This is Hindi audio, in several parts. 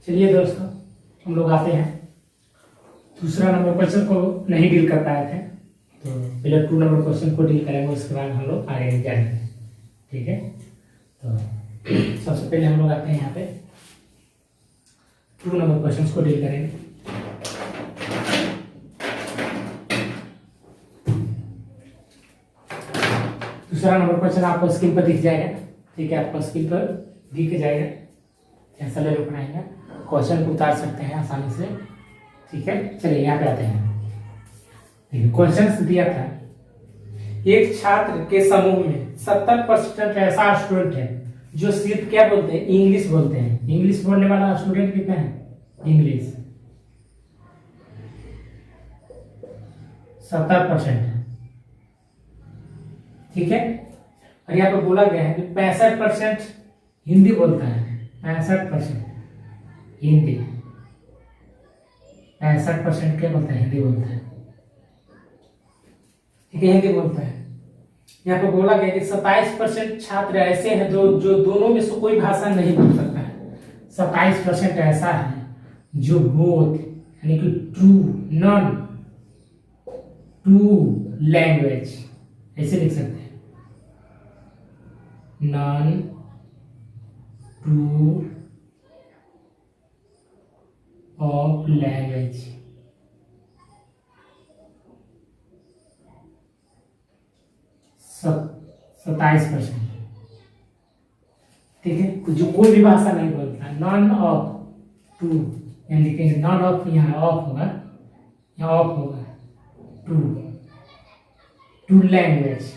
चलिए दोस्तों, हम लोग आते हैं दूसरा नंबर क्वेश्चन को नहीं डील कर पाए थे, तो पहले 2 नंबर क्वेश्चन को डील करेंगे, उसके बाद हम लोग आगे जाएंगे। ठीक है, तो सबसे पहले हम लोग आते हैं यहाँ पे 2 नंबर क्वेश्चन को डील करेंगे। दूसरा नंबर क्वेश्चन आपको स्क्रीन पर दिख जाएगा। ठीक है, आपको स्क्रीन पर दिख जाएगा, ऐसा ले लो बनाएंगे, क्वेश्चन को उतार सकते हैं आसानी से। ठीक है, चलिए यहाँ पे आते हैं। क्वेश्चन दिया था, एक छात्र के समूह में 70% ऐसा स्टूडेंट है जो सिर्फ क्या बोलते हैं, इंग्लिश बोलते हैं। इंग्लिश बोलने वाला स्टूडेंट कितना है? इंग्लिश 70% है। ठीक है, और यहाँ पे बोला गया है कि 65% हिंदी बोलता है। 65% हिंदी, 65% क्या बोलता है? हिंदी बोलता है। ठीक है, हिंदी बोलता है। यहाँ पे बोला गया कि 27% छात्र ऐसे हैं जो दोनों में से कोई भाषा नहीं बोल सकता है। 27% ऐसा है जो बोथ यानी कि नॉन टू लैंग्वेज, ऐसे लिख सकते हैं, नॉन टू ऑफ लैंग्वेज। 27%। ठीक है, जो कोई भी भाषा नहीं बोलता, नॉन ऑफ टू, यानी लिखेंगे नॉन ऑफ, यहाँ ऑफ होगा, यहाँ ऑफ होगा, टू लैंग्वेज।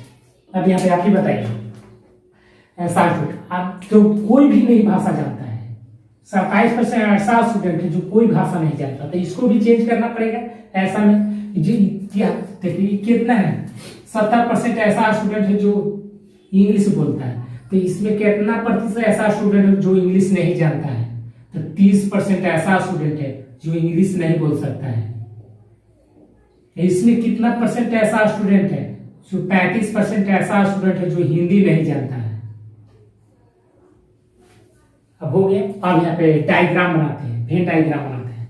अब यहाँ पे आप ही बताइए, ऐसा आप तो कोई भी नहीं भाषा जानता है। 27% ऐसा स्टूडेंट है जो कोई भाषा नहीं जानता, तो इसको भी चेंज करना पड़ेगा। ऐसा में देखिए कितना है, 70% ऐसा स्टूडेंट है जो इंग्लिश बोलता है, तो इसमें कितना प्रतिशत ऐसा स्टूडेंट है जो इंग्लिश नहीं जानता है? तो 30% ऐसा स्टूडेंट है जो इंग्लिश नहीं बोल सकता है। इसमें कितना परसेंट ऐसा स्टूडेंट है जो 35% ऐसा स्टूडेंट है जो हिंदी नहीं जानता है। अब हो गया। अब यहाँ पे डायग्राम बनाते हैं, वेन डायग्राम बनाते हैं।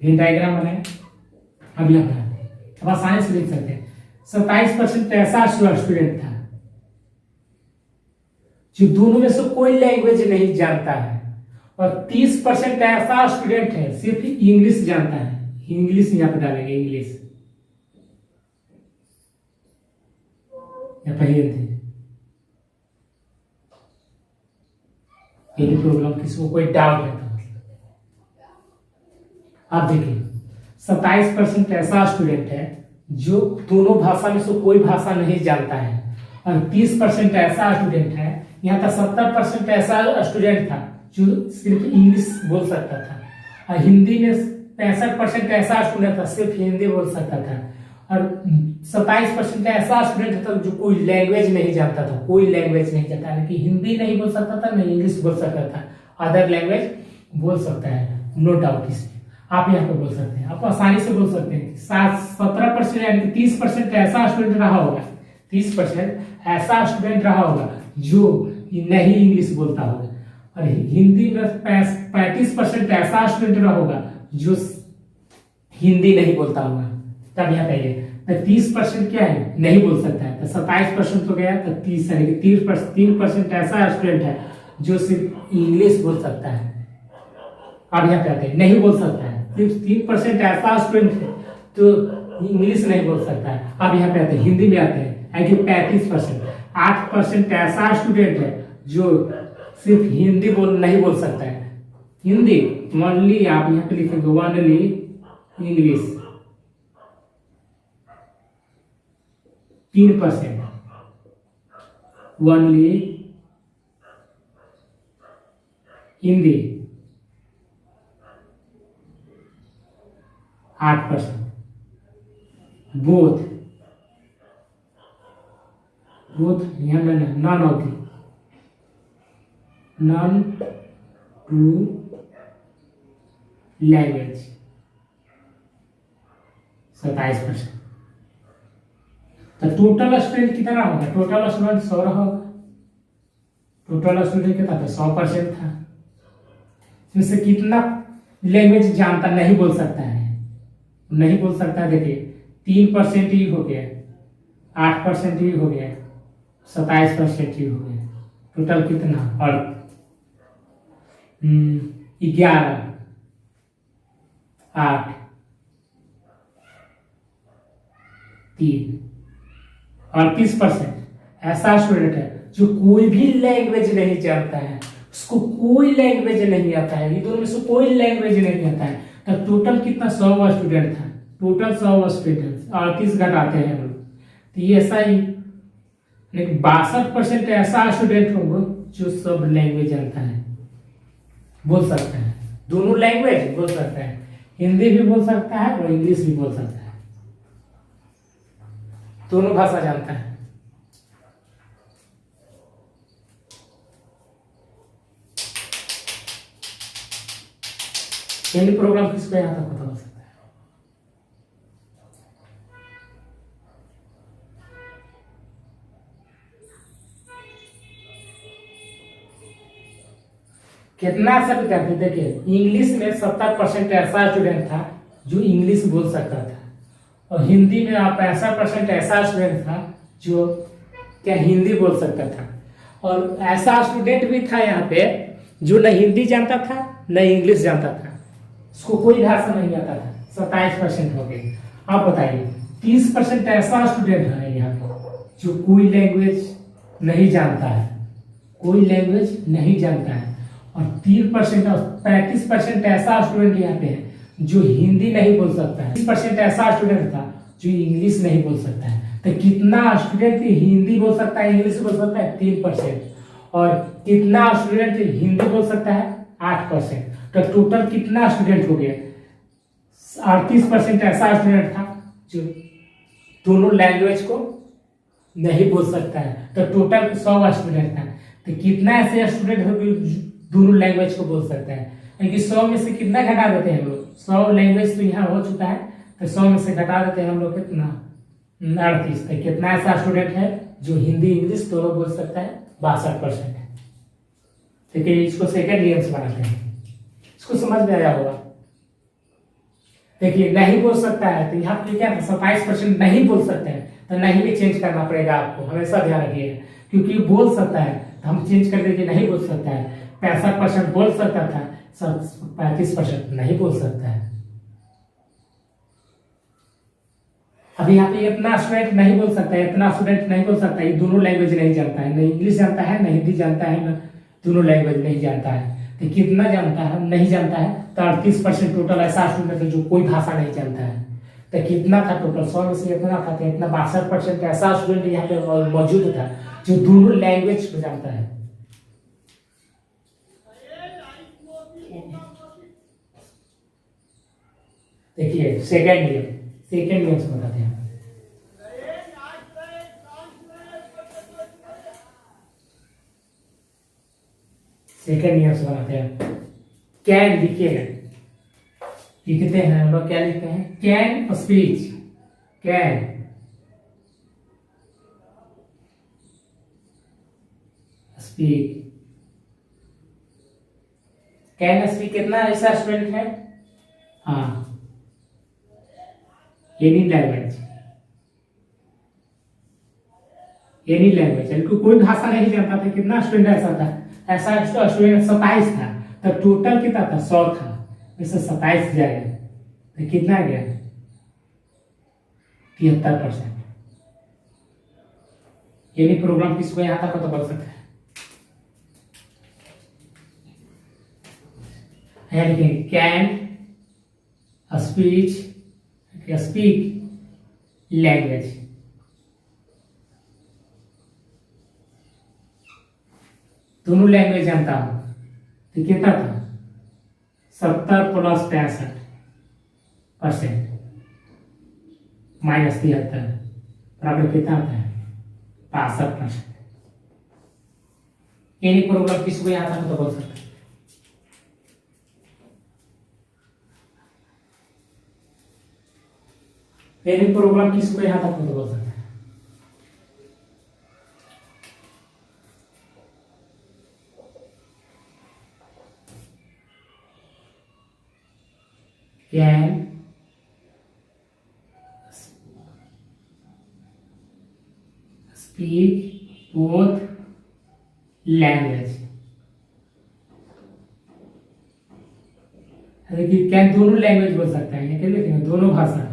वेन डायग्राम बनाए, अब यहाँ पे अब आसानी से लिख सकते हैं। 27% ऐसा स्टूडेंट था जो दोनों में से कोई लैंग्वेज नहीं जानता है, और 30% ऐसा स्टूडेंट है सिर्फ इंग्लिश जानता है। इंग्लिश यहाँ पे डालेंगे, इंग्लिश या पहले थे। यही प्रॉब्लम, किसी को कोई डाउट है तो आप देखिए, 27% ऐसा स्टूडेंट है जो दोनों भाषा में से कोई भाषा नहीं जानता है, और 30% ऐसा स्टूडेंट है, यहाँ तक 70% ऐसा स्टूडेंट था जो सिर्फ इंग्लिश बोल सकता था, और हिंदी में 65% ऐसा स्टूडेंट था सिर्फ हिंदी बोल सकता था, और 27% ऐसा स्टूडेंट था जो कोई लैंग्वेज नहीं जानता था। कोई लैंग्वेज नहीं जानता, यानी कि हिंदी नहीं बोल सकता था, नहीं इंग्लिश बोल सकता था, अदर लैंग्वेज बोल सकता है, नो डाउट। इसमें आप यहाँ पे बोल सकते हैं, आप आसानी से बोल सकते हैं। 17% यानी कि 30% ऐसा स्टूडेंट रहा होगा, 30% ऐसा स्टूडेंट रहा होगा जो नहीं इंग्लिश बोलता होगा, और हिंदी में 35% ऐसा स्टूडेंट रहा होगा जो हिंदी नहीं बोलता होगा। तब यहाँ पे तो 30% क्या है? नहीं बोल सकता है। तो 27% हो गया, तो 30 यानी कि 3% ऐसा स्टूडेंट है जो सिर्फ इंग्लिश बोल सकता है। अब यहाँ पे आते हैं, नहीं बोल सकता है, सिर्फ 3% ऐसा स्टूडेंट है तो इंग्लिश नहीं बोल सकता है। अब यहाँ पे आते हैं, हिंदी में आते हैं, यानी कि 35%, 8% ऐसा स्टूडेंट है जो सिर्फ हिंदी नहीं बोल सकता है। हिंदी ओनली, आप यहाँ पे लिखेंगे only English. 3% only Hindi. 8% both यहाँ में none of the, none two language 27%। तो टोटल स्टूडेंट कितना होगा? टोटल स्टूडेंट 100 होगा। टोटल स्टूडेंट कितना था? 100% था। इसमें से कितना लैंग्वेज जानता नहीं बोल सकता है? नहीं बोल सकता है। देखिए 3% ही हो गया, 8% ही हो गया, 27% ही हो गया। टोटल कितना? और 11, 8, 3, 38% ऐसा स्टूडेंट है जो कोई भी लैंग्वेज नहीं जानता है, उसको कोई लैंग्वेज नहीं आता है, ये दोनों में से कोई लैंग्वेज नहीं आता है। तो टोटल कितना? 100 स्टूडेंट था। टोटल 100 स्टूडेंट, 38 घटाते हैं हम लोग, तो ये ऐसा ही। लेकिन 62% ऐसा स्टूडेंट होगा जो सब लैंग्वेज जानता है, बोल सकता है, दोनों लैंग्वेज बोल सकता है, हिंदी भी बोल सकता है और इंग्लिश भी बोल सकता है, दोनों भाषा जानता है। हिंदी प्रोग्राम किसको यहाँ तक पता हो सकता है? कितना सब विद्यार्थी? देखिए इंग्लिश में 70% ऐसा स्टूडेंट था जो इंग्लिश बोल सकता था, और हिंदी में 65% ऐसा स्टूडेंट था जो क्या हिंदी बोल सकता था, और ऐसा स्टूडेंट भी था यहाँ पे जो न हिंदी जानता था न इंग्लिश जानता था, उसको कोई भाषा नहीं आता था। 27% हो गए। आप बताइए 30% ऐसा स्टूडेंट है यहाँ पे जो कोई लैंग्वेज नहीं जानता है, कोई लैंग्वेज नहीं जानता है, और 3% और 35% ऐसा स्टूडेंट यहाँ पे है जो हिंदी नहीं बोल सकता है। 30% ऐसा स्टूडेंट था जो इंग्लिश नहीं बोल सकता है। तो कितना स्टूडेंट हिंदी बोल सकता है, इंग्लिश बोल सकता है? 3%। और कितना स्टूडेंट हिंदी बोल सकता है? 8%। तो टोटल कितना स्टूडेंट हो गया? 38% ऐसा स्टूडेंट था जो दोनों लैंग्वेज को नहीं बोल सकता है। तो टोटल 100 स्टूडेंट था। तो कितना ऐसे स्टूडेंट हो गए दोनों लैंग्वेज को बोल सकते हैं? क्योंकि 100 में से कितना घटा देते हैं हम लोग? 100 लैंग्वेज तो यहाँ हो चुका है, तो 100 में से घटा देते हैं हम लोग कितना? 38। तो कितना ऐसा स्टूडेंट है जो हिंदी इंग्लिश दोनों बोल सकता है? 62%। ठीक है, इसको सेकेंड नियम से बनाते हैं। इसको समझ में आया होगा। देखिए नहीं बोल सकता है, तो यहाँ पे क्या था? 27% नहीं बोल सकते हैं, तो नहीं भी चेंज करना पड़ेगा आपको, हमेशा ध्यान रखिएगा। क्योंकि बोल सकता है तो हम चेंज कर देंगे नहीं बोल सकता है। 65% बोल सकता था, 35% नहीं बोल सकता है। अभी यहाँ पे इतना स्टूडेंट नहीं बोल सकता है, इतना स्टूडेंट नहीं बोल सकता है, ये दोनों लैंग्वेज नहीं जानता है, न इंग्लिश जानता है न हिंदी जानता है, न दोनों लैंग्वेज नहीं जानता है। तो कितना जानता है? नहीं जानता है। तो 38% टोटल ऐसा स्टूडेंट है जो कोई भाषा नहीं जानता है। तो कितना था टोटल? 100 में से इतना था, तो इतना 62% ऐसा स्टूडेंट यहाँ पे मौजूद था जो दोनों लैंग्वेज को जानता है। देखिए सेकेंड नियम से बताते हैं। सेकेंड नियम से बनाते हैं। कैन लिखते हैं हम लोग, क्या लिखते हैं? Can speech, can speak, can speak. कितना ऐसा स्टूडेंट है? हाँ, एनी लैंग्वेज, एनी लैंग्वेज, यानी कोई भाषा नहीं जानता था। कितना स्टूडेंट ऐसा था? ऐसा स्टूडेंट 27 था। तो टोटल कितना था? 100 था, इससे 27 जाएगा तो कितना गया? 73%। यानी प्रोग्राम किसको यहाँ तक पता पड़ सकता है? यानी कैन स्पीच, स्पीक लैंग्वेज, दोनों लैंग्वेज जानता हूं। तो कितना था? 70 + 65% -73 बराबर कितना आता है? 65%। यानी प्रोग्राम किसको यहाँ तक तो बोल सकते हैं? यानी प्रोग्राम किसको यहाँ तक तो बोल सकते हैं? Can speak both language. देखिए कैन दोनों लैंग्वेज बोल सकता है, क्या लिखेंगे, दोनों भाषा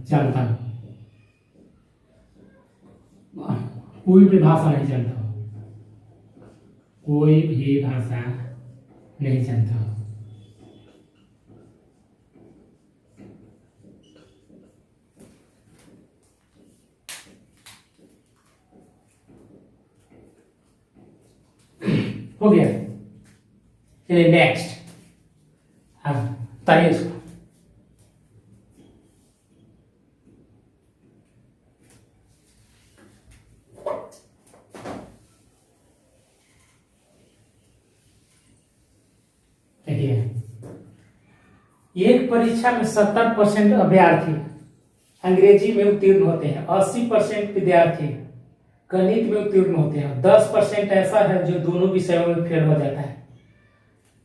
जानता हूं, कोई भी भाषा नहीं जानता हूं, कोई भी भाषा नहीं जानता हूं। हो गया। चलिए नेक्स्ट, अब बताइए इसको। देखिए एक परीक्षा में 70% अभ्यर्थी अंग्रेजी में उत्तीर्ण होते हैं, 80% विद्यार्थी गणित में उत्तीर्ण होते हैं, 10% ऐसा है जो दोनों विषयों में फेल हो जाता है।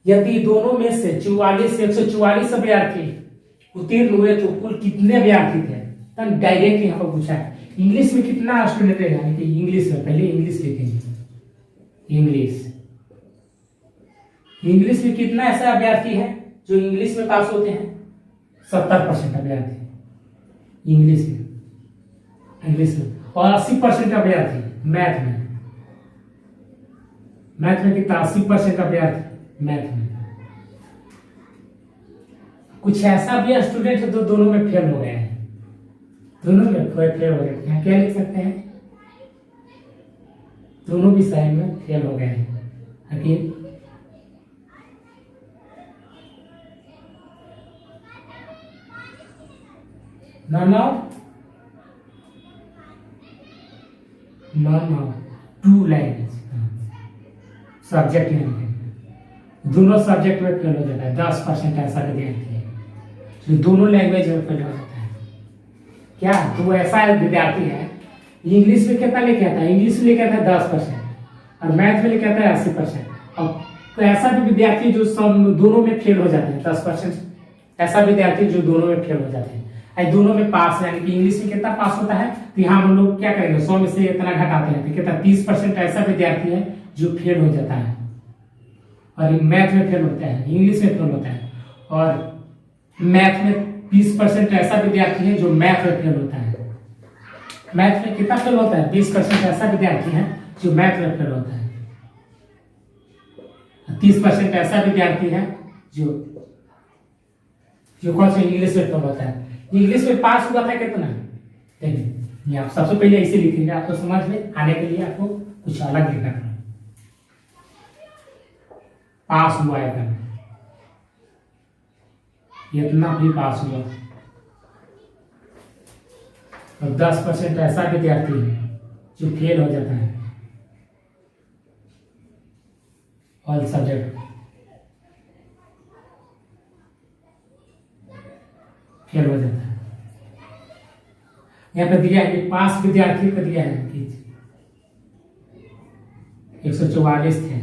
यदि दोनों में से 144 अभ्यर्थी उत्तीर्ण हुए तो कुल कितने अभ्यर्थी थे? तब डायरेक्ट यहाँ पर पूछा है। इंग्लिश में कितना स्टूडेंट है, यानी कि इंग्लिश में पहले इंग्लिश लिखेंगे। इंग्लिश में कितना ऐसा अभ्यर्थी है जो इंग्लिश में पास होते हैं? 70% अभ्यर्थी इंग्लिश में, और 80% अभ्यर्थी मैथ में कितना? 80% अभ्यर्थी मैथ में। कुछ ऐसा भी स्टूडेंट है जो दोनों में फेल हो गए हैं, दोनों में फेल हो गए हैं। क्या लिख सकते हैं? दोनों विषय में फेल हो गए हैं। अभी none of two language subject नहीं है, दोनों सब्जेक्ट में फेल हो जाता है। 10% ऐसा विद्यार्थी है जो दोनों लैंग्वेज में फेल हो जाता है। क्या तो ऐसा विद्यार्थी है, इंग्लिश में कितना लेके आता है? इंग्लिश में लेके आता है 10% और मैथ में लेके आता है 80%। और तो ऐसा भी विद्यार्थी जो सब दोनों में फेल हो जाते हैं, 10% ऐसा विद्यार्थी जो दोनों में फेल हो जाते हैं। दोनों में पास, यानी कि इंग्लिश में कितना पास होता है, तो यहाँ हम लोग क्या करेंगे, 100 में से इतना घटाते हैं, तो कितना? 30% ऐसा विद्यार्थी है जो फेल हो जाता है, और मैथ में फेल होता है, इंग्लिश में फेल होता है, और मैथ में 20% ऐसा विद्यार्थी है जो मैथ में फेल होता है। मैथ में कितना फेल होता है? 20% ऐसा विद्यार्थी है जो मैथ में फेल होता है, 30% ऐसा विद्यार्थी है जो कौन सा इंग्लिश में फेल होता है। इंग्लिश में पास हुआ था कितना? देखिए आप सबसे पहले इसे लिखेंगे, आपको समझ में आने के लिए आपको कुछ अलग लिखना है। पास हुआ है इतना भी पास हुआ, और 10% ऐसा विद्यार्थी है जो फेल हो जाता है ऑल सब्जेक्ट, फेल हो जाता है। यहाँ पे दिया है कि पास विद्यार्थी को दिया है कि 144 थे,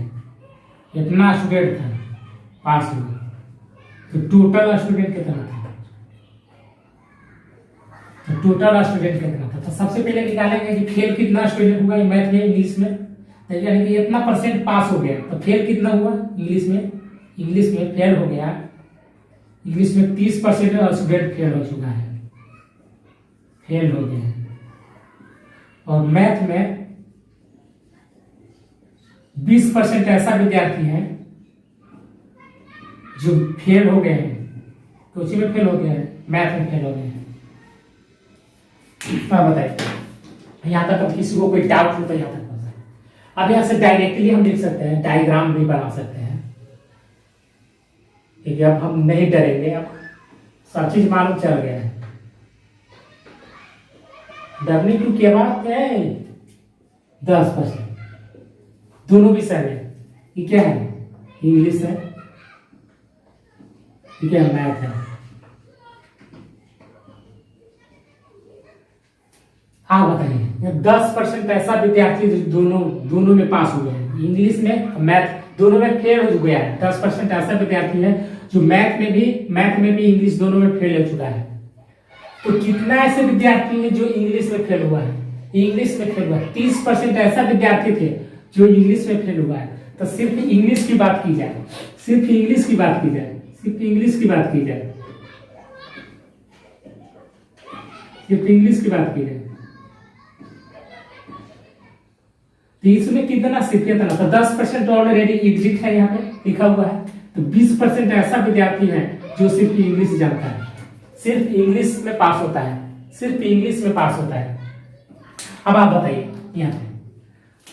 इतना स्टूडेंट था पास हुआ, तो टोटल स्टूडेंट कितना था? तो सबसे पहले निकालेंगे कि फेल कितना स्टूडेंट हुआ मैथ में, इंग्लिश में, यानी कि इतना परसेंट पास हो गया, तो फेल कितना हुआ इंग्लिश में फेल हो गया। इंग्लिश में 30% स्टूडेंट फेल हो चुका है, फेल हो गया। और मैथ में 20% ऐसा विद्यार्थी है जो फेल हो गए हैं, तो उसी में फेल हो गया है, मैथ में फेल हो गए हैं। बताइए यहां तक अब किसी को कोई डाउट हो तो यहां तक पहुंचा। अब यहां से डायरेक्टली हम लिख सकते हैं, डायग्राम भी बना सकते हैं। ठीक है, अब हम नहीं डरेंगे, अब सब चीज मालूम चल गया है। डरने की क्या बात है? 10% दोनों विषय में, ये क्या है? इंग्लिश है, ठीक है, मैथ है। हाँ बताइए, 10% ऐसा विद्यार्थी दोनों में पास हुए हैं, इंग्लिश में मैथ दोनों में फेल हो गया है। 10% ऐसा विद्यार्थी है जो मैथ में भी इंग्लिश दोनों में फेल हो चुका है। तो कितना ऐसे विद्यार्थी है जो इंग्लिश में फेल हुआ है? इंग्लिश में फेल हुआ है 30% ऐसा विद्यार्थी थे जो इंग्लिश में फेल हुआ है। तो सिर्फ इंग्लिश की बात की जाए, सिर्फ इंग्लिश की बात की जाए, सिर्फ इंग्लिश की बात की जाए, सिर्फ इंग्लिश की बात की जाए, तो इसमें कितना सिर्फ ना, तो 10% ऑलरेडी एग्जिट है, यहाँ पे लिखा हुआ है। तो 20% ऐसा विद्यार्थी है जो सिर्फ इंग्लिश जानता है, सिर्फ इंग्लिश में पास होता है, सिर्फ इंग्लिश में पास होता है। अब आप बताइए यहाँ पे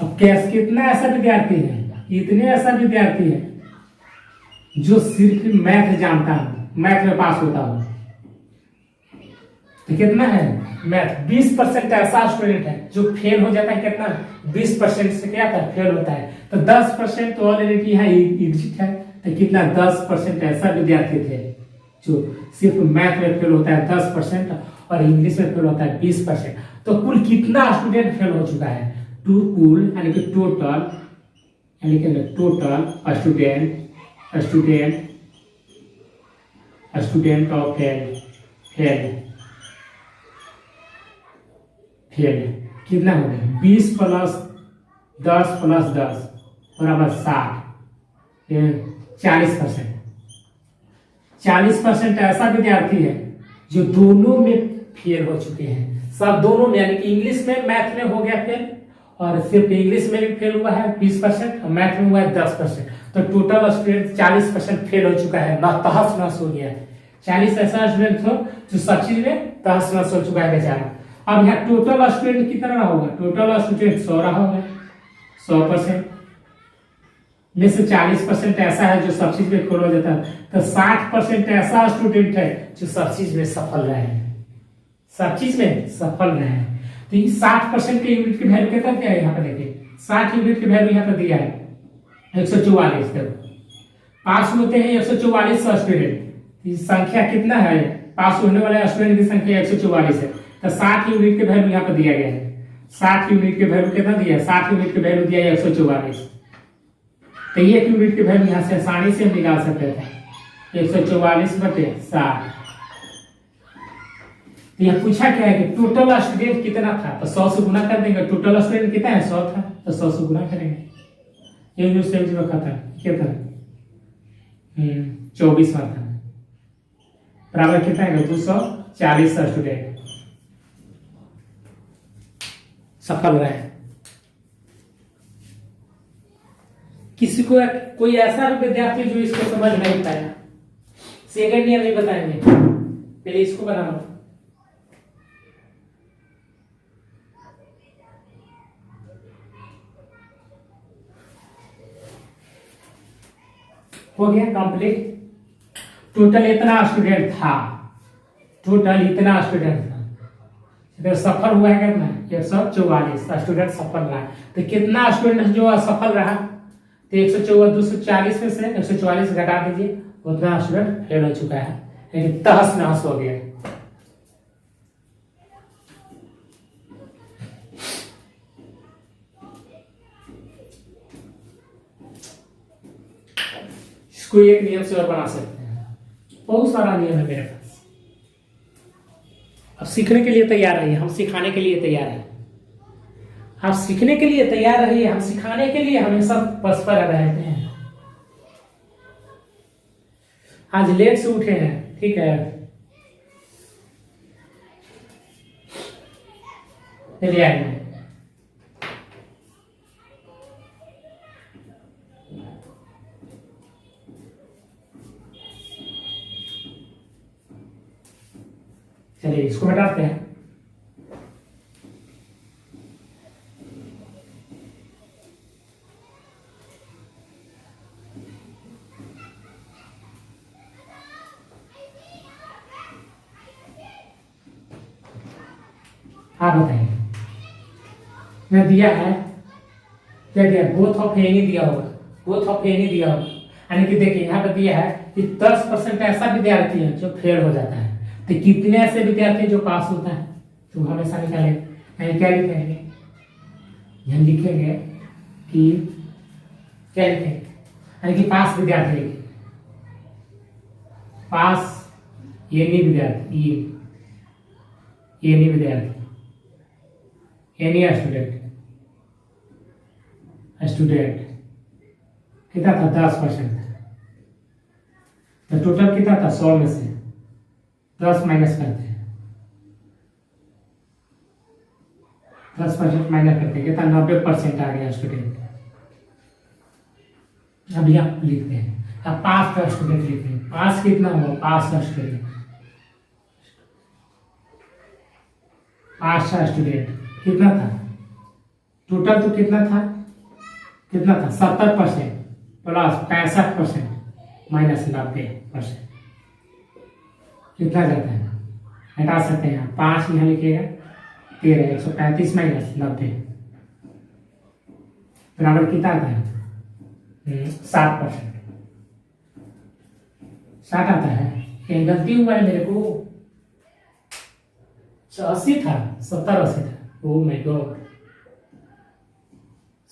अब कैसे कितना ऐसा विद्यार्थी है, इतने ऐसा विद्यार्थी है जो सिर्फ मैथ जानता है, मैथ में पास होता हो। तो कितना है मैथ? 20% ऐसा स्टूडेंट है जो फेल हो जाता है। कितना? 20% से क्या था? फेल होता है। तो 10% तो ऑलरेडी है एग्जिट है। तो कितना? 10% ऐसा विद्यार्थी थे जो सिर्फ मैथ में फेल होता है 10% और इंग्लिश में फेल होता है 20%। तो कुल कितना स्टूडेंट फेल हो चुका है? कुल यानी कि टोटल स्टूडेंट ऑफ फेल कितना हो गया? 20 + 10 + 10 बराबर 60, 40%। 40% ऐसा विद्यार्थी है जो दोनों में फेल हो चुके हैं, सब दोनों में, यानी कि इंग्लिश में मैथ में हो गया फेल, और सिर्फ इंग्लिश में भी फेल हुआ है 20% और मैथ में हुआ है 10%। तो टोटल स्टूडेंट 40% फेल हो चुका है, ना तहस नहस हो गया। 40 ऐसा स्टूडेंट हो जो सब चीज में तहस नहस हो चुका है बेचारा। अब यहाँ टोटल स्टूडेंट कितना रहा होगा? टोटल स्टूडेंट 100 रहा होगा, 100% में से 40% ऐसा है जो सब चीज में फेल हो जाता है। तो 60% ऐसा स्टूडेंट है जो सब चीज में सफल रहे हैं, सब चीज में सफल रहे हैं। तो ये 60% के यूनिट की वैल्यू कितना क्या है? यहाँ पर देखिए 60 यूनिट की वैल्यू यहाँ पर दिया है 144। पास होते हैं 144 स्टूडेंट। संख्या कितना है? पास होने वाले स्टूडेंट की संख्या 144 है। तो 60 यूनिट के वैल्यू यहाँ पर दिया गया है। 60 यूनिट के वैल्यू कितना दिया है? 60 यूनिट के वैल्यू दिया है 144। तो ये यूनिट के वैल्यू यहाँ से आसानी से हम निकाल सकते थे 144/60। तो यह पूछा क्या है कि टोटल स्टूडेंट कितना था? तो 100 से गुना कर देंगे। टोटल स्टूडेंट कितना है? 100 था, तो 100 से गुना करेंगे। ये जो सेल्स रखा था क्या था? 24वां था, बराबर कितना है? 240 स्टूडेंट सफल रहे। किसी को कोई ऐसा विद्यार्थी जो इसको समझ नहीं पाया, सेकंड ईयर में बताएंगे, पहले इसको बनाना। हो गया कंप्लीट। टोटल इतना स्टूडेंट था, टोटल इतना स्टूडेंट था, इधर सफल हुआ है कितना? 144 स्टूडेंट सफल रहा। तो कितना स्टूडेंट जो असफल रहा? तो 240 में से 144 घटा दीजिए, उतना स्टूडेंट फेल हो चुका है, लेकिन तहस नहस हो गया। इसको एक नियम से और बना सकते हैं, बहुत सारा नियम है मेरे पास। अब सीखने के लिए तैयार रहिए, हम सिखाने के लिए तैयार हैं। आप सीखने के लिए तैयार रहिए, हम सिखाने के लिए हमेशा तत्पर रहते हैं। आज लेट से उठे हैं, ठीक है, चलिए आइए। चलिए इसको हटाते हैं। आप बताइए, मैं दिया है क्या दिया? बोथ ऑफ एनी दिया होगा, बोथ ऑफ एनी दिया होगा। यानी कि देखिए यहाँ पर दिया है कि 10% ऐसा विद्यार्थी है जो फेल हो जाता है। तो कितने ऐसे विद्यार्थी जो पास होता है? तो हमेशा निकालेंगे। क्या लिखेंगे? हम लिखेंगे कि क्या लिखेंगे? यानी कि पास विद्यार्थी, पास एनी विद्यार्थी, एनी विद्यार्थी, एनी स्टूडेंट, स्टूडेंट कितना था 10%, तो टोटल कितना था 100 में से 10 माइनस करते हैं, 10% माइनस करते हैं कितना 90% आ गया स्टूडेंट। अब यहाँ लिखते हैं, अब पास का स्टूडेंट लिखते हैं, पास कितना हुआ, पास का स्टूडेंट, पास का स्टूडेंट कितना था, टोटल तो कितना था 70% प्लस 65% माइनस 90%, कितना जाता है, हटा सकते हैं, 5 यहाँ लिखिएगा 13, 135 माइनस 90 बराबर कितना आता है 60%, 60 आता है। कहीं गलती हुआ है मेरे को, 80 था 70-80 था, ओ माय गॉड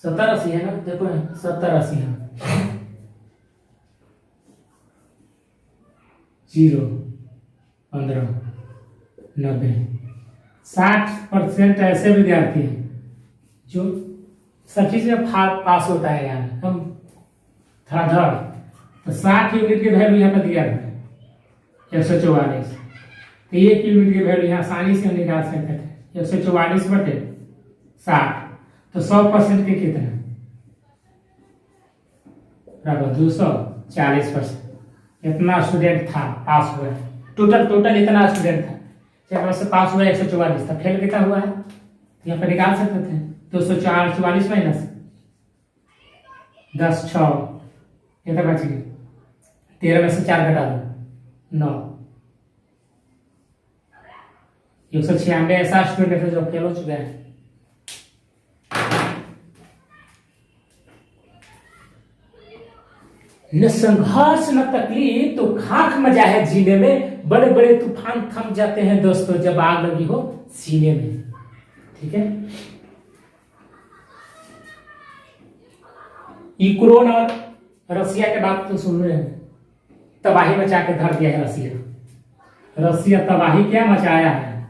70-80 है ना, देखो 70-80 है, 0 15 90 60% ऐसे विद्यार्थी हैं जो सब चीज में पास होता है यार, हम धड़ तो 60 यूनिट की वैल्यू यहाँ पर दिया है 144, तो 1 यूनिट की वैल्यू यहाँ आसानी से हम निकाल सकते थे 144/60, तो 100% के कितना बराबर 240%, इतना स्टूडेंट था पास हुआ है, टोटल इतना स्टूडेंट था, जब से पास हुआ 144 था, फेल कितना हुआ है यहाँ पर निकाल सकते थे 244 माइनस 10 6 कितना बच गया, 13 में से 4 घटा दो 9, 196 ऐसा स्टूडेंट है जो फेल हो चुका है। न संघर्ष न तकलीफ तो खाक मजा है जीने में, बड़े बड़े तूफान थम जाते हैं दोस्तों जब आग लगी हो सीने में, ठीक है। यूक्रेन और रसिया के बात तो सुन रहे हैं, तबाही मचा के धर दिया है रसिया तबाही क्या मचाया है,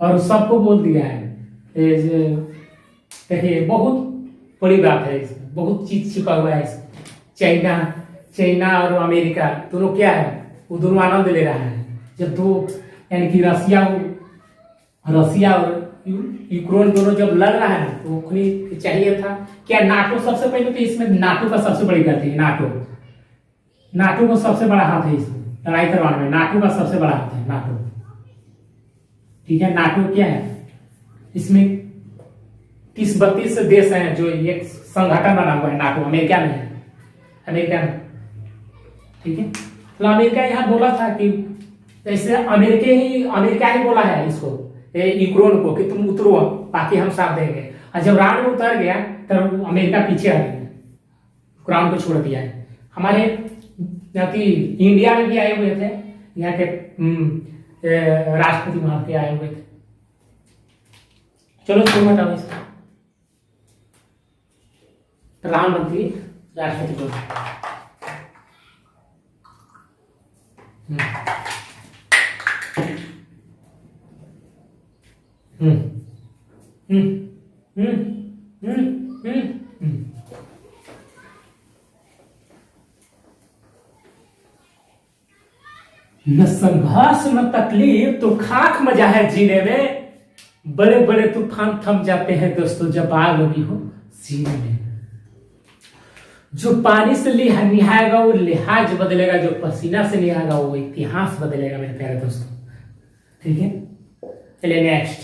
और सबको बोल दिया है। देखिए बहुत बड़ी बात है इसमें, बहुत चीज छिपा हुआ है इसमें। चाइना और अमेरिका दोनों क्या है, वो दोनों आनंद ले रहा है, जब दो यानी कि रसिया और यूक्रेन दोनों जब लड़ रहा है तो चाहिए था क्या, नाटो सबसे पहले तो इसमें नाटो का सबसे बड़ी गलती है, नाटो को सबसे बड़ा हाथ है इसमें लड़ाई करवाने में, नाटो का सबसे बड़ा हाथ है नाटो, ठीक है। नाटो क्या है, इसमें 30-32 देश हैं जो एक संगठन बना हुआ है नाटो, अमेरिका में है, अमेरिका में, ठीक है। तो अमेरिका यहाँ बोला था कि जैसे अमेरिका ही बोला है इसको यूक्रेन को कि तुम उतरो बाकी हम साथ देंगे, और जब राउंड में उतर गया तब अमेरिका पीछे हट गया, यूक्रेन को छोड़ दिया है। हमारे इंडिया में भी आए हुए थे, यहाँ के राष्ट्रपति वहां के आए हुए थे। चलो छोड़ हटाओ इसका, प्रधानमंत्री राष्ट्रपति को न संघर्ष न तकलीफ तो खाक मजा है जीने में, बड़े बड़े तूफान थम जाते हैं दोस्तों जब आग लगी हो सीने में। जो पानी से निहाएगा वो लिहाज बदलेगा, जो पसीना से निहाएगा वो इतिहास बदलेगा मेरे प्यारे दोस्तों, ठीक है। चलिए नेक्स्ट,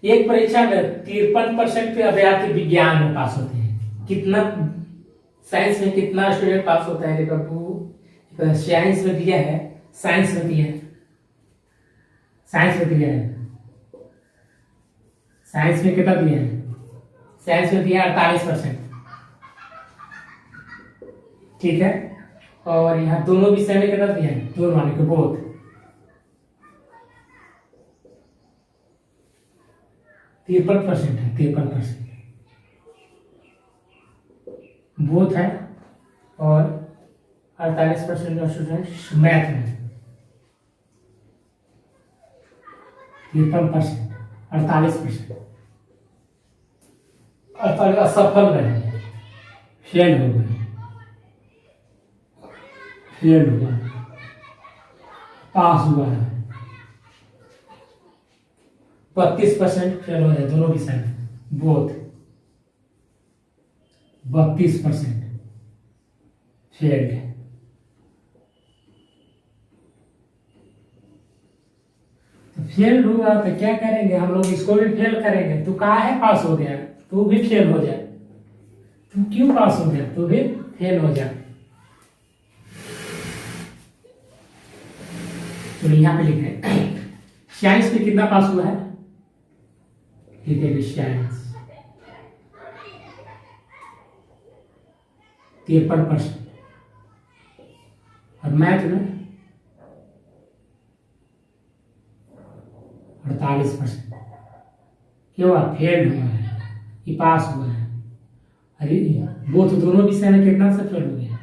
एक परीक्षा में 53% के अभ्यर्थी विज्ञान में पास होते हैं, कितना साइंस में कितना स्टूडेंट पास होता है प्रभु, साइंस में दिया है, साइंस में दिया है, साइंस में दिया है, साइंस में कितना दिया है, साइंस में दिया 48%, ठीक है। और यहाँ दोनों विषय में कितना दिया है, दोनों माने के बोध 53% है, 53%। बोथ है, और 48% स्टूडेंट मैथ में, 53%, 48%, 48 असफल रहे, फेल हो गए, फेल हुआ, पास हुआ है, 32% फेल हो गए दोनों विषय में, बोथ 32% फेल है। तो फेल हुआ तो क्या करेंगे हम लोग, इसको भी फेल करेंगे। तू कहा है पास हो गया, तू भी फेल हो जा। तू क्यों पास हो गया, तू भी फेल हो जा। तो यहाँ पे लिखे साइंस में कितना पास हुआ है, लिखेंगे साइंस 53%, और मैथ में 48%। क्यों हुआ, फेल हुआ है, ये पास हुआ है। अरे वो तो दोनों विषय में कितना से फेल हो गया,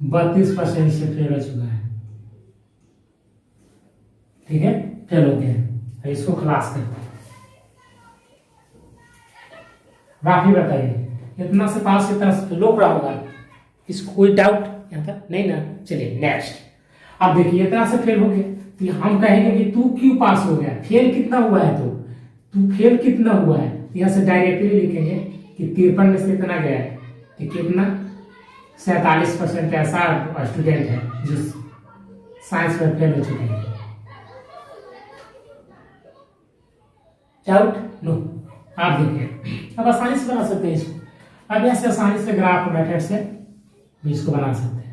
32% से फेल हो चुका है। ठीक है, फेल हो गया। इसको क्लास करते हैं। बाकी बताइए, इतना से पास, इतना से लो पड़ा होगा, इसको कोई डाउट यहाँ तक नहीं ना। चलिए नेक्स्ट। अब देखिए इतना से फेल हो गया, तो हम कहेंगे कि तू क्यों पास हो गया, फेल कितना हुआ है, तू फेल कितना हुआ है। यहाँ से डायरेक्टली लिखेंगे कि 53 में से कितना गया है, कि कितना 47% ऐसा स्टूडेंट है जो साइंस में फेल हो चुके हैं। Doubt no. आप देखिए अब आसानी से बना सकते हैं इसको। अब ऐसे आसानी से ग्राफ मेथड से भी इसको बना सकते हैं।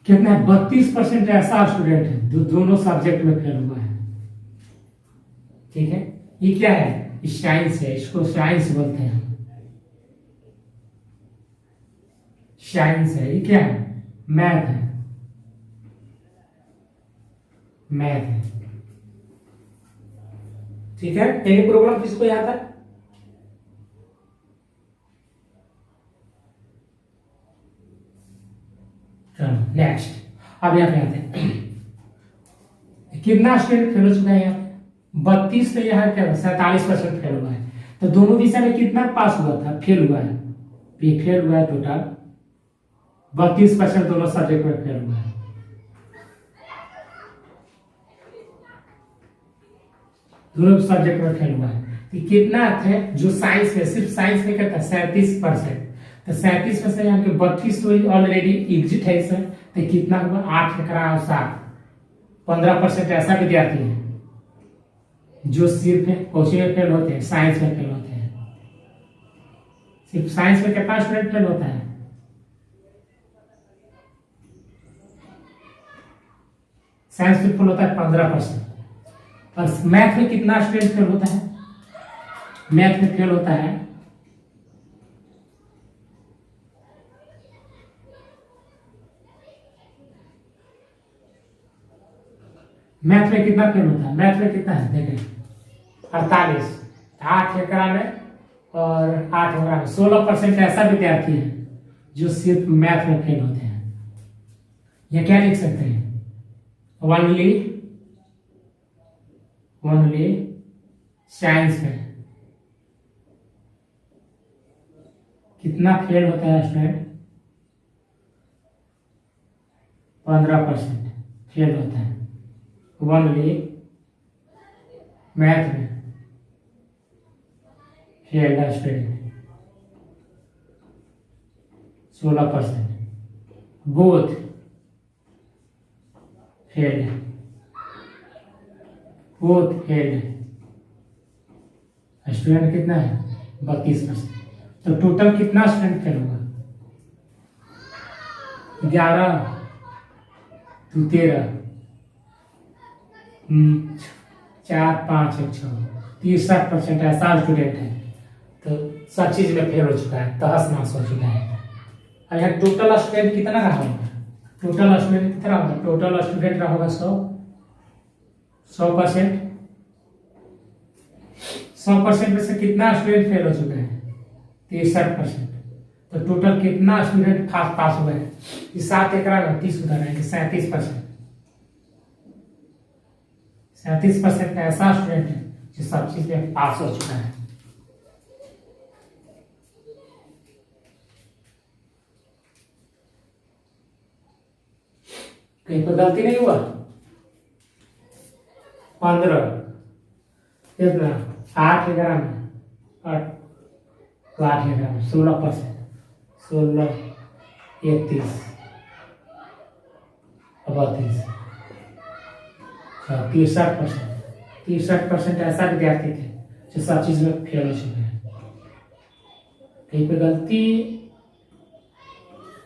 कितना है, 32% ऐसा स्टूडेंट है जो दोनों सब्जेक्ट में फेल हुआ है। ठीक है, ये क्या है, साइंस है, इसको साइंस बोलते हैं, साइंस है। ये क्या है, मैथ है, मैथ है। ठीक है, यही प्रॉब्लम किसको याद है। चलो नेक्स्ट। अब यहाँ पे आते हैं, कितना स्टूडेंट फेल हो चुका है यहाँ पे, 32 से यहाँ क्या 47% फेल हुआ है। तो दोनों विषय में कितना पास हुआ था, फेल हुआ है, फेल हुआ है टोटल 32%, दोनों सब्जेक्ट में फेल हुआ है। दोनों सब्जेक्ट में फेल हुआ है। तो कितना थे जो साइंस में, सिर्फ साइंस में क्या था 37%। तो 37% यहाँ के 32 तो ऑलरेडी एग्जिट है इसमें। तो कितना हुआ, 8 एकरा 7, 15% ऐसा विद्यार्थी है जो सिर्फ कोचिंग में फेल होते हैं, साइंस में फेल होते हैं। सिर्फ साइंस में कितना स्टूडेंट फेल होता है, साइंस में फेल होता है 15%। और मैथ में कितना स्टूडेंट फेल होता है, मैथ में फेल होता है मैथ में कितना फेल होता है, मैथ में कितना है देखें 48, 8 एकरा में और 8 एकरा में 16% ऐसा विद्यार्थी है जो सिर्फ मैथ में फेल होते हैं। या क्या लिख सकते हैं, ओनली साइंस में कितना फेल होता है स्टूडेंट, 15% फेल होता है। ओनली मैथ में फेल स्टूडेंट 16%, बोथ फेल है, बोथ फेल है। स्टूडेंट कितना है 32%। तो टोटल कितना स्टूडेंट फेल होगा, 11 तो 13, 4 5 1 6, 63% ऐसा स्टूडेंट है तो सब चीज में फेल हो चुका है, तहस नहस हो चुका है। और यहाँ टोटल स्टूडेंट कितना रहा होगा, टोटल स्टूडेंट कितना होगा, टोटल स्टूडेंट रहा होगा 100, 100%, 100% में से कितना स्टूडेंट फेल हो चुके हैं? 63%। तो टोटल कितना स्टूडेंट पास हुए हैं? इस 7 एकड़ा में 30 उधर है, 37%। 37% ऐसा स्टूडेंट है जो सब चीज में पास हो चुका है। कहीं पर गलती नहीं हुआ? 15 कितना? 8 11 में 8 तो 8 11 में 16%, 16 31 32 63%। 63% ऐसा विद्यार्थी थे जो सब चीज में फेल हो चुके हैं। कहीं पे गलती?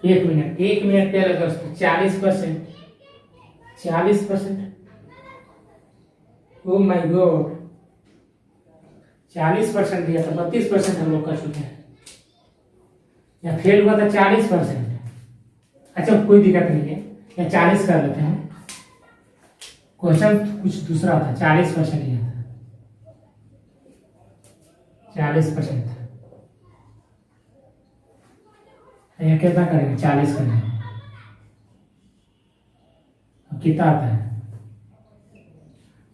1 मिनट पहले दोस्तों 40%, 40%। ओ माय गॉड, 40% दिया था, 32% हम लोग कर चुके हैं। या फेल हुआ था 40%। अच्छा कोई दिक्कत नहीं है, या 40 कर लेते हैं। क्वेश्चन कुछ दूसरा था, 40% लिया था, 40% था। ये कितना करेंगे? 40 करेंगे। अब कितना आता है?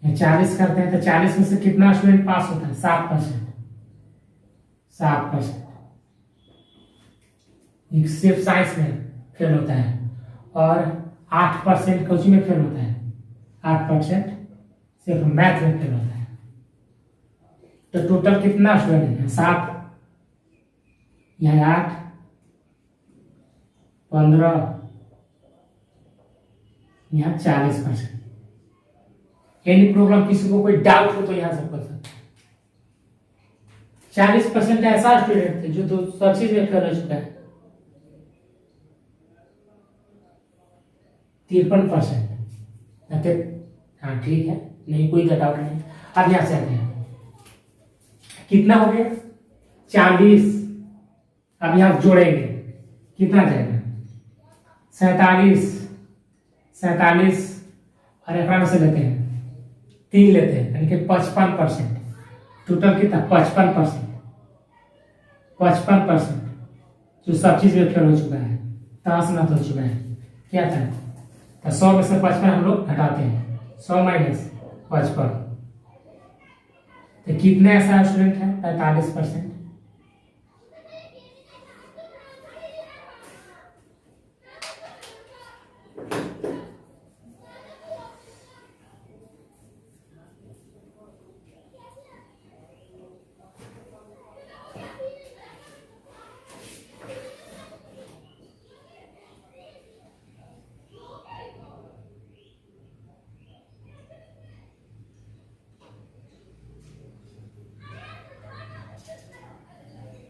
40 करते हैं तो 40 में से कितना स्टूडेंट पास होता है? 7%, 7%। सिर्फ साइंस में फेल होता है और 8% कोचिंग में फेल होता है, 8% सिर्फ मैथ में फेल होता है। तो टोटल कितना स्टूडेंट है? 7, यह 8, 15, यहाँ 40%। Any problem? किसी को कोई डाउट हो तो यहाँ से पूछ सकते हैं। 40% ऐसा स्टूडेंट थे जो सब चीज में फेल हो चुका है। 53%। हाँ ठीक है, नहीं कोई डाउट नहीं। अब यहां से आते हैं, कितना हो गया? 40। अब यहां जोड़ेंगे, कितना जाएगा? 47, 47 और एक में से लेते हैं 3 लेते हैं, यानी कि 55%। टोटल कितना? 55%, 55% जो सब चीज में फेल हो चुका है, ताश नत हो चुका है। क्या था? तो 100 में से 55 हम लोग घटाते हैं, 100 माइनस 55। तो कितने ऐसा स्टूडेंट है? 45%।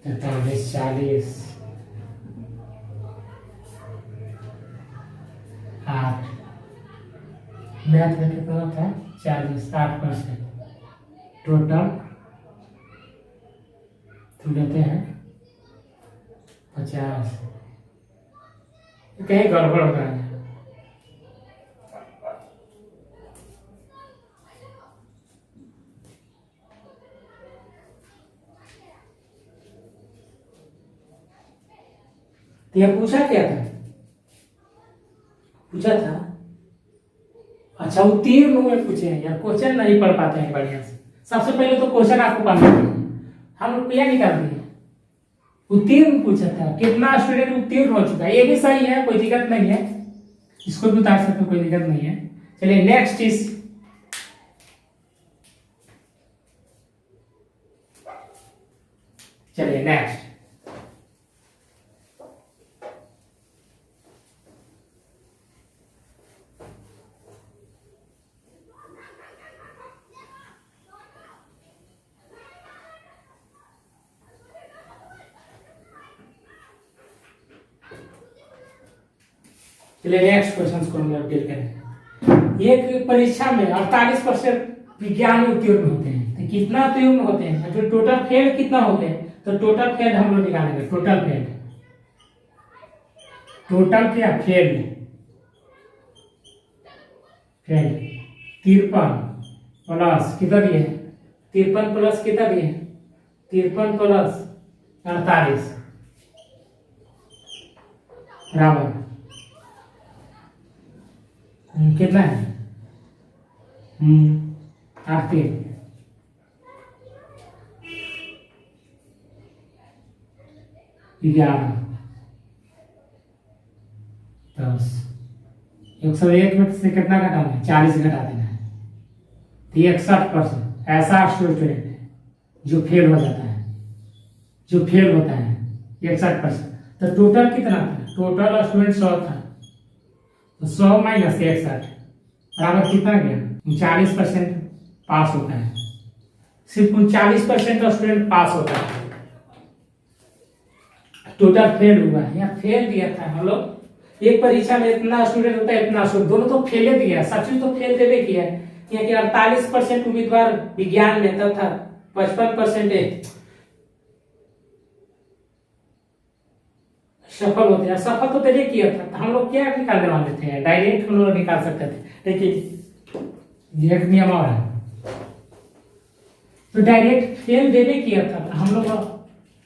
तैतालीस, 40, 8। मैथ में कितना था? 40, 8%। टोटल तो लेते हैं 50। कहीं गड़बड़ हो रहा है। तो यह पूछा क्या था? पूछा था, अच्छा उत्तीर्ण हुए पूछे हैं यार, क्वेश्चन नहीं पढ़ पाते हैं बढ़िया से। सबसे पहले तो क्वेश्चन आपको पढ़ना चाहिए। हम लोग क्या निकाल दिए? उत्तीर्ण पूछा था, कितना स्टूडेंट उत्तीर्ण हो चुका है। ये भी सही है, कोई दिक्कत नहीं है, इसको भी उतार सकते, कोई दिक्कत नहीं है। चलिए नेक्स्ट चीज, चलिए नेक्स्ट। चलिए नेक्स्ट क्वेश्चन को हम लोग डील करें। एक परीक्षा में 48% विज्ञान में उत्तीर्ण होते हैं, तो कितना उत्तीर्ण होते हैं? तो टोटल फेल कितना होते हैं? तो टोटल फेल हम लोग निकालेंगे। टोटल फेल, टोटल क्या? फेल, फेल 53, प्लस कितना दिए हैं 53 प्लस कितना दिए हैं 53 प्लस 48 बराबर कितना है 8 3 11 10 101 में से कितना घटाना है 40 घटा देना है तो 61% ऐसा स्टूडेंट है जो फेल हो जाता है जो फेल होता है 61%। तो टोटल कितना था टोटल स्टूडेंट 100 था तो 100 माइनस 61 बराबर कितना गया 39% पास होता है। सिर्फ 39% स्टूडेंट पास होता है टोटल फेल हुआ है या फेल दिया था हम लोग एक परीक्षा में इतना स्टूडेंट होता है इतना स्टूडेंट दोनों तो फेल दिया सब चीज तो फेल देवे किया है कि 48% उम्मीदवार विज्ञान में तथा 55% सफल होते हैं सफल तो देवे किया था हम लोग क्या निकालने वाले थे डायरेक्ट हम लोग निकाल सकते थे लेकिन एक नियम और है तो डायरेक्ट फेल देवे किया था हम लोग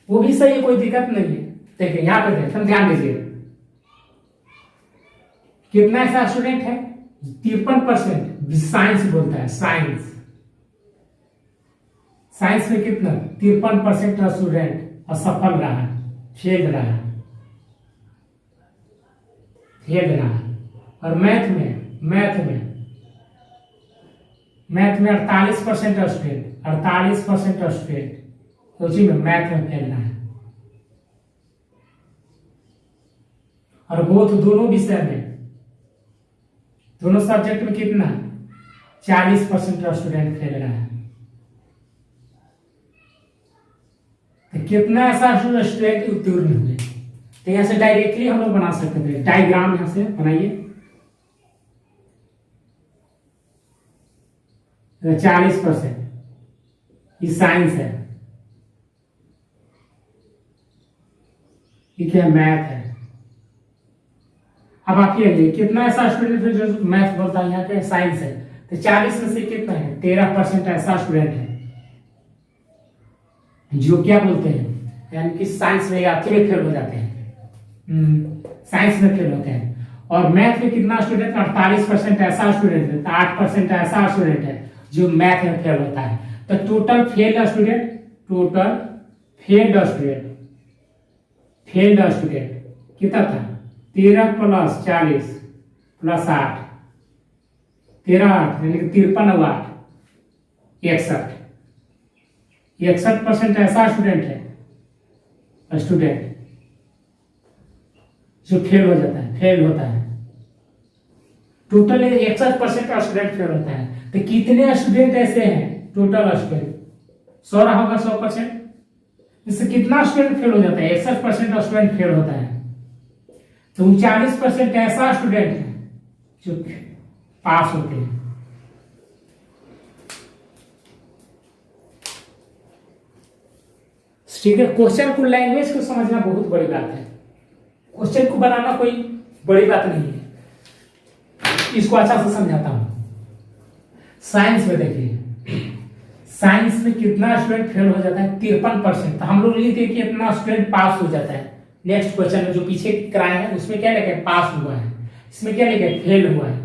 वो भी सही है कोई दिक्कत नहीं है। देखिए यहाँ पे देखिए ध्यान दीजिए कितना ऐसा स्टूडेंट है 53% साइंस बोलता है साइंस साइंस में कितना 53% स्टूडेंट असफल रहा फेल रहा और मैथ में 48% स्टूडेंट उसी में मैथ में फेल रहा है और बोथ दोनों विषय में दोनों सब्जेक्ट में कितना 40% स्टूडेंट फेल रहा है तो कितना ऐसा स्टूडेंट उत्तीर्ण हुए तो यहाँ से डायरेक्टली हम लोग बना सकते थे डायग्राम यहाँ से बनाइए 40% ये साइंस है ये क्या मैथ है। अब आप ये कितना ऐसा स्टूडेंट है जो मैथ बोलता है यहाँ पे साइंस है तो 40 में से कितना है 13% ऐसा स्टूडेंट है जो क्या बोलते हैं यानी कि साइंस में या फेल हो जाते हैं साइंस में फेल होते हैं और मैथ में कितना स्टूडेंट 48% ऐसा स्टूडेंट है 8% ऐसा स्टूडेंट है जो मैथ में फेल होता है तो टोटल फेल्ड स्टूडेंट कितना था 13 प्लस 40 प्लस 8 13 8 यानी कि 53 और 8 61% ऐसा स्टूडेंट है जो फेल होता है टोटल 61% स्टूडेंट फेल होता है तो कितने स्टूडेंट ऐसे हैं टोटल स्टूडेंट 100 रहा होगा 100% इससे कितना स्टूडेंट फेल हो जाता है 61% स्टूडेंट फेल होता है तो 39% ऐसा स्टूडेंट है जो पास होते हैं। ठीक है क्वेश्चन को लैंग्वेज को समझना बहुत बड़ी बात है क्वेश्चन को बनाना कोई बड़ी बात नहीं है इसको अच्छा से समझाता हूं साइंस में देखिए साइंस में कितना स्टूडेंट फेल हो जाता है 53% तो हम लोग लिखते हैं कि इतना स्टूडेंट पास हो जाता है नेक्स्ट क्वेश्चन में जो पीछे कराए हैं उसमें क्या लिखा है पास हुआ है इसमें क्या लिखा है फेल हुआ है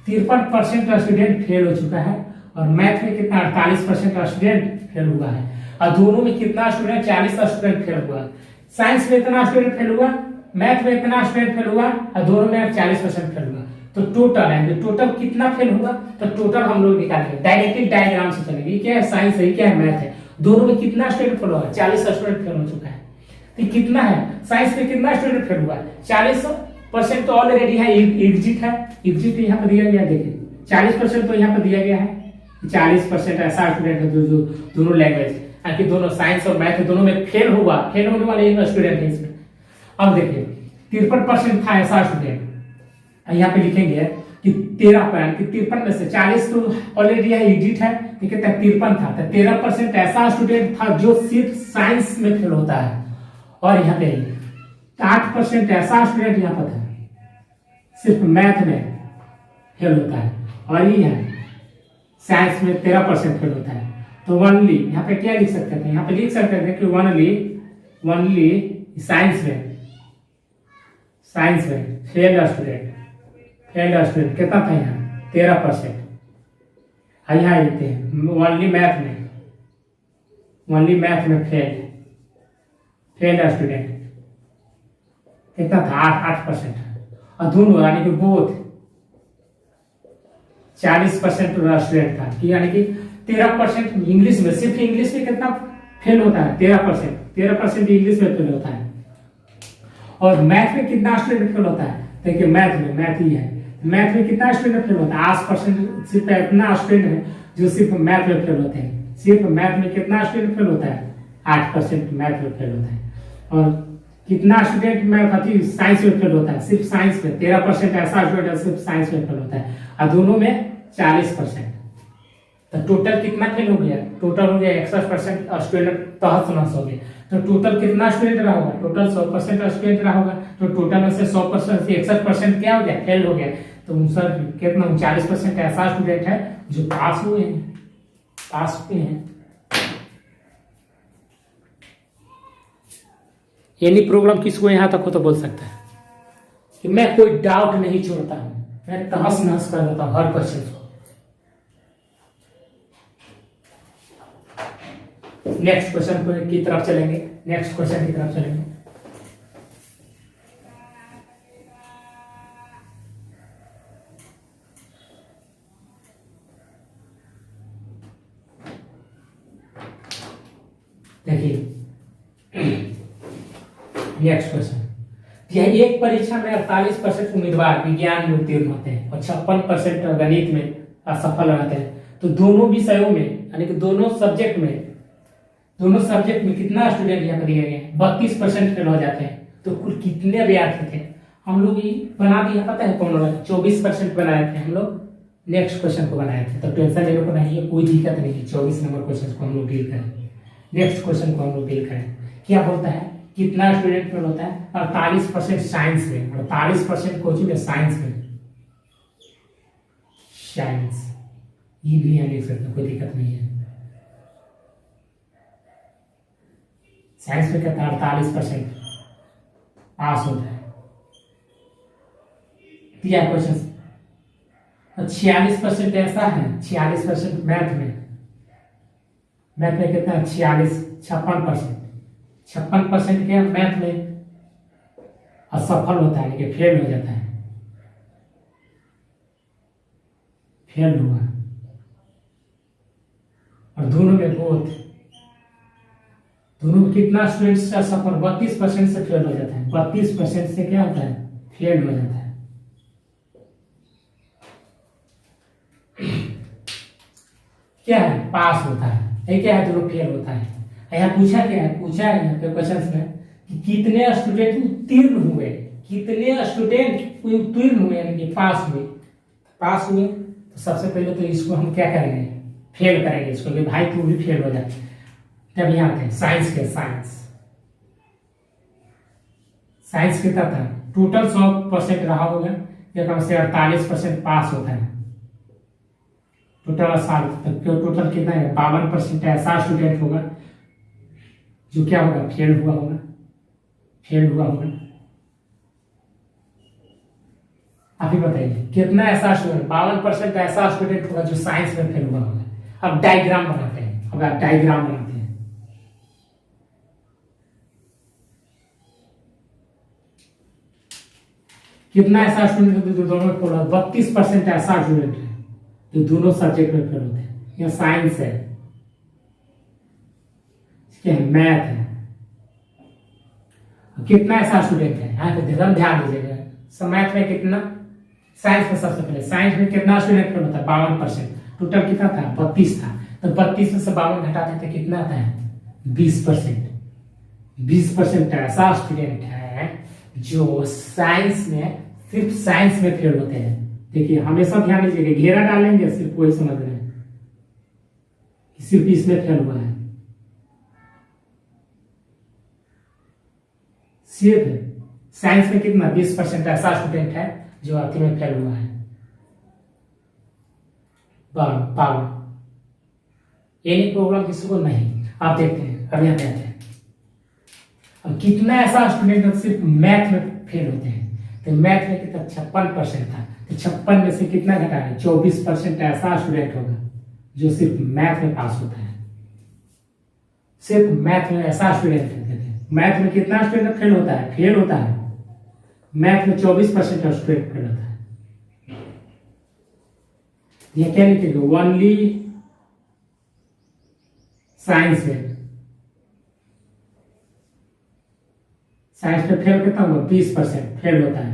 53% स्टूडेंट फेल हो चुका है और मैथ में कितना 48% स्टूडेंट फेल हुआ है और दोनों में कितना स्टूडेंट 40 स्टूडेंट फेल हुआ साइंस में इतना स्टूडेंट फेल हुआ मैथ में इतना स्टूडेंट फेल हुआ और दोनों में 40% फेल हुआ तो टोटल है टोटल कितना फेल हुआ तो टोटल हम लोग निकालेंगे डायरेक्टली डायग्राम से चलेंगे ये क्या है साइंस है क्या है मैथ है दोनों में कितना स्टूडेंट फेल हुआ 40 स्टूडेंट फेल हो चुका है तो कितना है साइंस में कितना स्टूडेंट फेल हुआ 40% तो ऑलरेडी है एग्जिट यहाँ पर दिया गया देखिए 40% तो यहाँ पर दिया गया है 40% ऐसा स्टूडेंट है जो दोनों लैंग्वेज कि दोनों साइंस और मैथ दोनों में फेल होने वाले एक स्टूडेंट है इसमें। अब देखिए 53% था ऐसा स्टूडेंट यहाँ पे लिखेंगे कि 53 में से 40 तो ऑलरेडी एग्जिट है तो कितना 53 था तो 13% ऐसा स्टूडेंट था जो सिर्फ साइंस में फेल होता है और यहाँ पे 8% ऐसा स्टूडेंट यहाँ पर था सिर्फ मैथ में फेल होता है और ये है साइंस में 13% फेल होता है। तो ओनली यहाँ पे क्या लिख सकते थे, यहाँ पे लिख सकते थे कि ओनली साइंस में फेल स्टूडेंट कितना था यहाँ 13%। यहाँ लिखते हैं ओनली मैथ में फेल स्टूडेंट कितना था 8%। और दोनों यानी कि बोथ 40% स्टूडेंट था कि यानी कि 13% इंग्लिश में, सिर्फ इंग्लिश में कितना फेल होता है 13% इंग्लिश में फेल होता है। और मैथ में कितना स्टूडेंट फेल होता है, देखिए मैथ ही है, मैथ में कितना स्टूडेंट फेल होता है 8%। सिर्फ इतना स्टूडेंट है जो सिर्फ मैथ में फेल होते हैं। सिर्फ मैथ में कितना स्टूडेंट फेल होता है 8% मैथ में फेल होता है। और कितना स्टूडेंट साइंस में फेल होता है, सिर्फ साइंस में 13% ऐसा स्टूडेंट है सिर्फ साइंस में फेल होता है, और दोनों में 40%। तो टोटल कितना फेल हो गया, टोटल हो गया 61% स्टूडेंट तहस नहस हो गए। तो टोटल कितना स्टूडेंट रहा होगा, टोटल 100% स्टूडेंट रहा होगा। तो टोटल में से 100% से 61% क्या हो गया, फेल हो गया। तो सर कितना 39% ऐसा स्टूडेंट है जो पास हुए हैं। एनी प्रॉब्लम किसको यहां तक हो तो बोल सकता है कि मैं कोई डाउट नहीं छोड़ता हूं, मैं तहस नहस कर देता हूं हर क्वेश्चन को। नेक्स्ट क्वेश्चन की तरफ चलेंगे। देखिए नेक्स्ट क्वेश्चन, यह एक परीक्षा में 48% उम्मीदवार विज्ञान में उत्तीर्ण होते हैं और 56% गणित में असफल रहते हैं। तो दोनों विषयों में यानी कि दोनों सब्जेक्ट में कितना स्टूडेंट यहाँ पर दिए गए 32% फेल हो जाते हैं। तो कुल कितने अभ्यर्थी थे, हम लोग ये बना दिया, पता है कौन होगा 24% बनाए थे हम लोग। नेक्स्ट क्वेश्चन को बनाए थे, तो टेंशन लेने को नहीं है, कोई दिक्कत नहीं है। 24 नंबर क्वेश्चन को हम लोग डील करेंगे। नेक्स्ट क्वेश्चन को हम लोग डील करें, क्या बोलता है कितना स्टूडेंट फेल होता है 48% साइंस में, 48% कोचिंग में साइंस ये भी यहाँ लिख सकते, कोई दिक्कत नहीं है। साइंस में कहता है 48% पास होता है। दिया क्वेश्चन 46% ऐसा है, 46% मैथ में कितना 56% क्या मैथ में असफल होता है, कि फेल हो जाता है, फेल हुआ। और दोनों में कितना स्टूडेंट से असफल 32% से फेल हो जाता है। 32% से क्या होता है, फेल हो जाता है। क्या है, पास होता है। ये क्या है, दोनों फेल होता है। यहाँ पूछा है यहाँ पे क्वेश्चन में कि कितने स्टूडेंट उत्तीर्ण हुए यानी कि पास हुए। तो सबसे पहले तो इसको हम क्या करेंगे, फेल करेंगे इसको, कि भाई तू भी फेल हो जाए। तब यहाँ आते हैं साइंस कितना था, टोटल 100% रहा होगा, कम से 48% पास होता है। टोटल कितना है 52% ऐसा स्टूडेंट होगा जो क्या होगा, फेल हुआ होगा। आप ही बताइए कितना ऐसा स्टूडेंट, 52% ऐसा स्टूडेंट होगा जो साइंस में फेल हुआ होगा। अब डायग्राम बनाते हैं, कितना ऐसा स्टूडेंट जो दोनों में फेल हुआ, 32% ऐसा स्टूडेंट है जो दोनों सब्जेक्ट में फेल होते हैं। यह साइंस है, मैथ है। कितना ऐसा स्टूडेंट है, यहाँ पे ध्यान दीजिएगा। मैथ में कितना, साइंस में सबसे पहले साइंस में कितना स्टूडेंट फेल होता है 52%। टोटल कितना था 32 था, तो 32 में से 52 घटाते थे कितना आता है 20%। 20% ऐसा स्टूडेंट है जो सिर्फ साइंस में फेल होते हैं। देखिए हमेशा ध्यान दीजिएगा, घेरा डालेंगे सिर्फ वही समझ रहे हैं सिर्फ इसमें फेल हुआ है। सिर्फ साइंस में कितना 20% ऐसा स्टूडेंट है जो आखिर में फेल हुआ है। 52 एनी प्रॉब्लम किसी को नहीं। आप देखते हैं, अब यहाँ पे आते हैं। अब कितना ऐसा स्टूडेंट सिर्फ मैथ में फेल होते हैं, तो मैथ में कितना 56% था, तो 56 में से कितना घटाएं, 24% ऐसा स्टूडेंट होगा जो सिर्फ मैथ में पास होता है। सिर्फ मैथ में ऐसा स्टूडेंट कहते हैं। मैथ में कितना स्टूडेंट फेल होता है? फेल होता है मैथ में 24% स्टूडेंट फेल होता है। ये क्या लिखेंगे? ओनली साइंस में, साइंस में फेल कितना हुआ? 20% फेल होता है।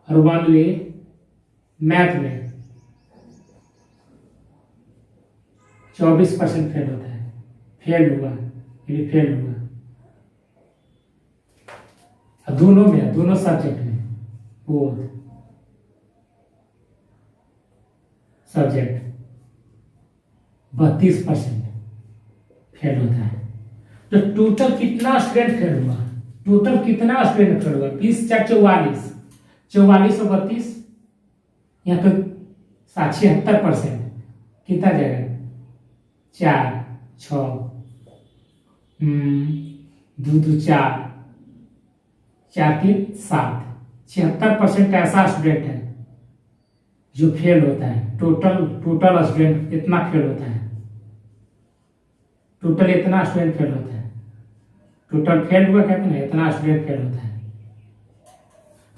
और ओनली मैथ में 24% फेल होता है। फेल हुआ, ये फेल हुआ। दोनों में, दोनों सब्जेक्ट में, वो सब्जेक्ट 32% फेल होता है। तो टोटल कितना स्टूडेंट फेल हुआ? टोटल कितना स्टूडेंट फेल हुआ? 20 4 44, 44 और 32, यहाँ पे 76%। कितना जाएगा? 4 6 2 2 4 4 3 7, 76% ऐसा स्टूडेंट है जो फेल होता है। टोटल स्टूडेंट कितना फेल होता है? टोटल इतना स्टूडेंट फेल होता है। टोटल फेल हुआ कहते हैं, इतना स्टूडेंट फेल होता है।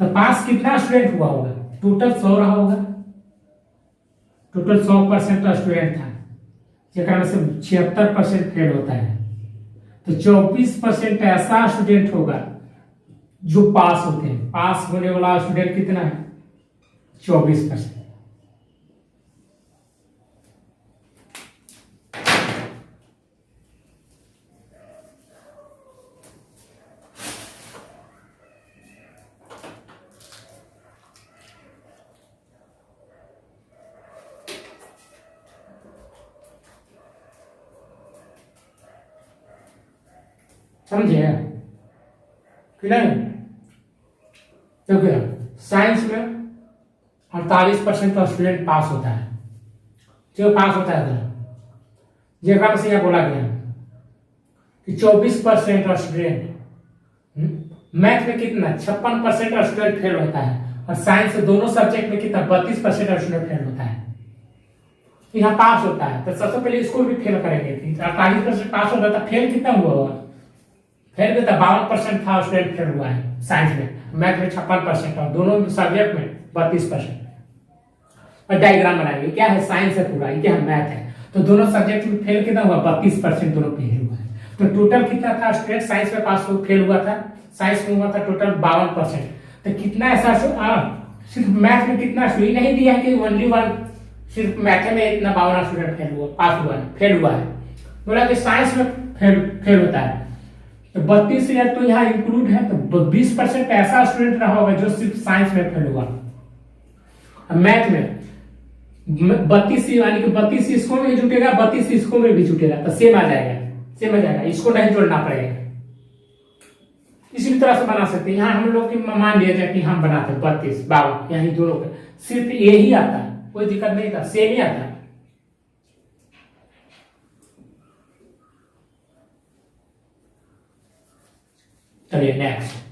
तो पास कितना स्टूडेंट हुआ होगा? टोटल 100 रहा होगा। टोटल 100% स्टूडेंट था, जेकरा में से 76% फेल होता है। तो 24% ऐसा स्टूडेंट होगा जो पास होते हैं। पास होने वाला स्टूडेंट कितना है? 24%। समझे कि नहीं? देखिए, साइंस में 48% स्टूडेंट पास होता है। जो पास होता है जेकरा में से यह बोला गया कि 24% स्टूडेंट, मैथ में कितना 56% स्टूडेंट फेल होता है, और साइंस से दोनों सब्जेक्ट में कितना 32% स्टूडेंट फेल होता है। यहाँ पास होता है, तो सबसे पहले इसको भी फेल करेंगे। 48% पास होता है, तो फेल कितना हुआ होगा? फेल भी 52% था स्टूडेंट फेल हुआ है साइंस में। मैथ में 56% और दोनों सब्जेक्ट में 32%। और डायग्राम बनाएंगे, क्या है? साइंस है पूरा, क्या है? मैथ है। तो दोनों सब्जेक्ट में फेल कितना हुआ? 32% दोनों फेल हुआ है। तो टोटल कितना था स्टूडेंट साइंस में पास फेल हुआ था? साइंस में हुआ था टोटल 52%। तो कितना ऐसा सिर्फ मैथ में कितना स्टूडेंट नहीं दिया है कि ओनली वन सिर्फ मैथ में इतना 52 स्टूडेंट फेल हुआ, पास हुआ है, फेल हुआ है। बोला कि साइंस में फेल होता है, तो 32 या तो यहाँ इंक्लूड है, तो 20% ऐसा स्टूडेंट रहा होगा जो सिर्फ साइंस में फेल हुआ। मैथ में 32 यानी कि 32 इसको में जुटेगा, 32 इसको में भी जुटेगा, तो सेम आ जाएगा, सेम आ जाएगा। इसको नहीं जोड़ना पड़ेगा। इसी तरह से बना सकते हैं। यहाँ हम लोग की मान लिया जाए कि हम बनाते 32 52, यहाँ दोनों का सिर्फ यही आता है, कोई दिक्कत नहीं था, सेम ही आता है। चलिए नेक्स्ट।